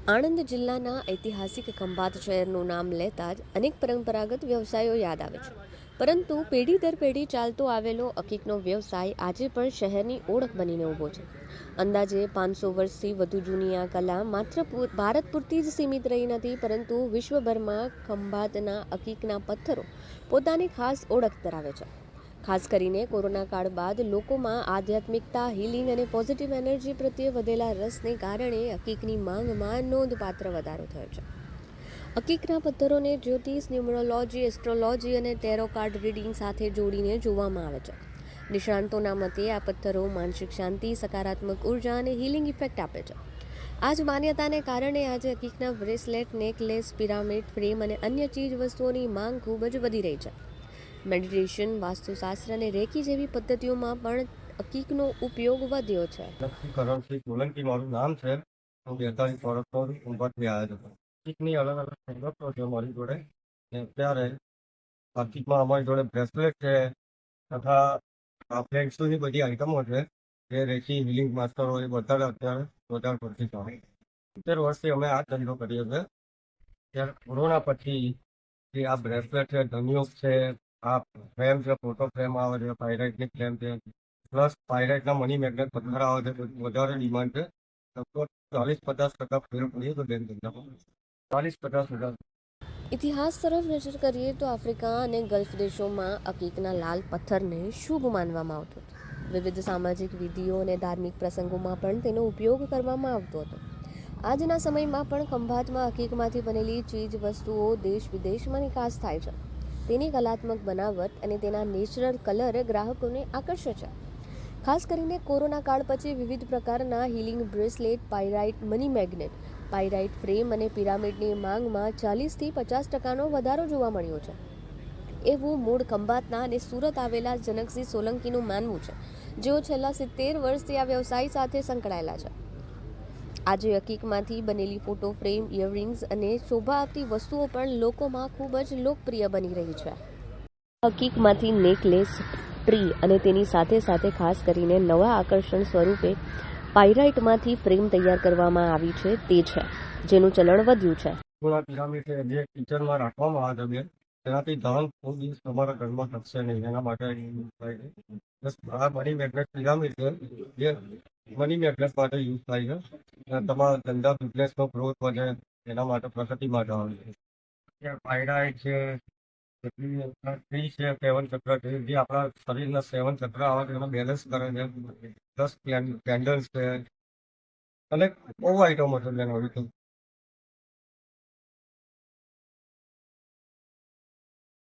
આણંદ જિલ્લાના ઐતિહાસિક ખંભાત શહેરનું નામ લેતા જ અનેક પરંપરાગત વ્યવસાયો યાદ આવે છે. પરંતુ પેઢી દર પેઢી ચાલતો આવેલો અકીકનો વ્યવસાય આજે પણ શહેરની ઓળખ બનીને ઊભો છે. અંદાજે 500 વર્ષથી વધુ જૂની આ કલા માત્ર ભારત પૂરતી જ સીમિત રહી નથી, પરંતુ વિશ્વભરમાં ખંભાતના અકીકના પથ્થરો પોતાની ખાસ ઓળખ ધરાવે છે. ખાસ કરીને કોરોના કાળ બાદ લોકોમાં આધ્યાત્મિકતા, હીલિંગ અને પોઝિટિવ એનર્જી પ્રત્યે વધેલા રસને કારણે અકીકની માંગમાં નોંધપાત્ર વધારો થયો છે. અકીકના પથ્થરોને જ્યોતિષ, ન્યુમરોલોજી, એસ્ટ્રોલોજી અને ટેરો કાર્ડ રીડિંગ સાથે જોડીને જોવામાં આવે છે. નિષ્ણાંતોના મતે આ પથ્થરો માનસિક શાંતિ, સકારાત્મક ઉર્જા અને હીલિંગ ઇફેક્ટ આપે છે. આ જ માન્યતાને કારણે આજે અકીકના બ્રેસલેટ, નેકલેસ, પિરામિડ, ફ્રેમ અને અન્ય ચીજ વસ્તુઓની માંગ ખૂબ જ વધી રહી છે. મેડિટેશન, વાસ્તુશાસ્ત્ર અને રેકી જેવી પદ્ધતિઓમાં પણ અકીકનો ઉપયોગ વધ્યો છે. કરણસિંહ સોલંકી મારું નામ છે. હું 42 વર્ષનો ઉંમરથી આવ્યો છું. અકીકની અલગ અલગ પ્રોડક્ટો છે મારી જોડે. અત્યારે અકીકમાં અમારી જોડે બ્રેસલેટ છે તથા ફ્લેક્સની બધી આઈટમો છે. જે રેકી હિલિંગ માસ્ટર હોય એ બધા અત્યારે વધારે પડતી ચાલે. 70 વર્ષથી અમે આ ધંધો કરીએ છીએ. ત્યારે કોરોના પછી જે આ બ્રેસલેટ છે, ધન્યુક છે, આ ફ્રેમ છે, ફોટો ફ્રેમ આવે છે, પાયરાઇટની ફ્રેમ છે, પ્લસ પાયરાઇટના મની મેગ્નેટ પથ્થર આવે છે, વધારે ડિમાન્ડ છે. લગભગ 40-50% ફેર પડીએ તો બેન ધંધામાં 40-50%. ઇતિહાસ તરફ નજર કરીએ તો આફ્રિકા અને ગલ્ફ દેશોમાં અકીકના લાલ પથ્થરને શુભ માનવામાં આવતો હતો. વિવિધ સામાજિક વિધિઓ અને ધાર્મિક પ્રસંગોમાં પણ તેનો ઉપયોગ કરવામાં આવતો હતો. આજના સમયમાં પણ ખંભાતમાં અકીકમાંથી બનેલી ચીજ વસ્તુઓ દેશ વિદેશમાં નિકાસ થાય છે. તેની કલાત્મક બનાવટ અને તેના નેચરલ કલર ગ્રાહકોને આકર્ષે છે. ખાસ કરીને કોરોના કાળ પછી વિવિધ પ્રકારના healing bracelet, pyrite money magnet, pyrite frame અને પિરામિડની માંગમાં 40-50% વધારો જોવા મળ્યો છે. એવું મૂળ ખંભાતના અને સુરત આવેલા જનકસિંહ સોલંકીનું માનવું છે, જેઓ છેલ્લા 70 વર્ષથી આ વ્યવસાય સાથે સંકળાયેલા છે. આજે અકીકમાંથી બનેલી ફોટો ફ્રેમ, ઇયરરિંગ્સ અને શોભા આપતી વસ્તુઓ પણ લોકોમાં ખૂબ જ લોકપ્રિય બની રહી છે. અકીકમાંથી નેકલેસ, ટ્રી અને તેની સાથે સાથે ખાસ કરીને નવા આકર્ષણ સ્વરૂપે પાયરાઇટમાંથી ફ્રેમ તૈયાર કરવામાં આવી છે તે છે, જેનું ચલણ વધ્યું છે. પિરામિડ છે જે કિચનમાં રાખવામાં આવે છે બેન, તેનાથી ધન કોઈ દિવસ તમારા ઘરમાં ટકશે નહીં. એના માટે યુઝ થાય છે. બસ આ મની મેગ્નેટ પિરામિડ છે જે મની મેગ્નેટ માટે યુઝ થાય છે. તમારા ધંધા બિઝનેસનો ગ્રોથ વધે એના માટે, પ્રગતિ માટે આવે છે. પાયરાઇટ છે, ટ્રી છે, 7 ચક્ર છે, જે આપણા શરીરના 7 ચક્ર આવે છે એને બેલેન્સ કરે છે. પ્લસ કેન્ડલ્સ છે અને બહુ આઈટમો છે બેન. હવે તો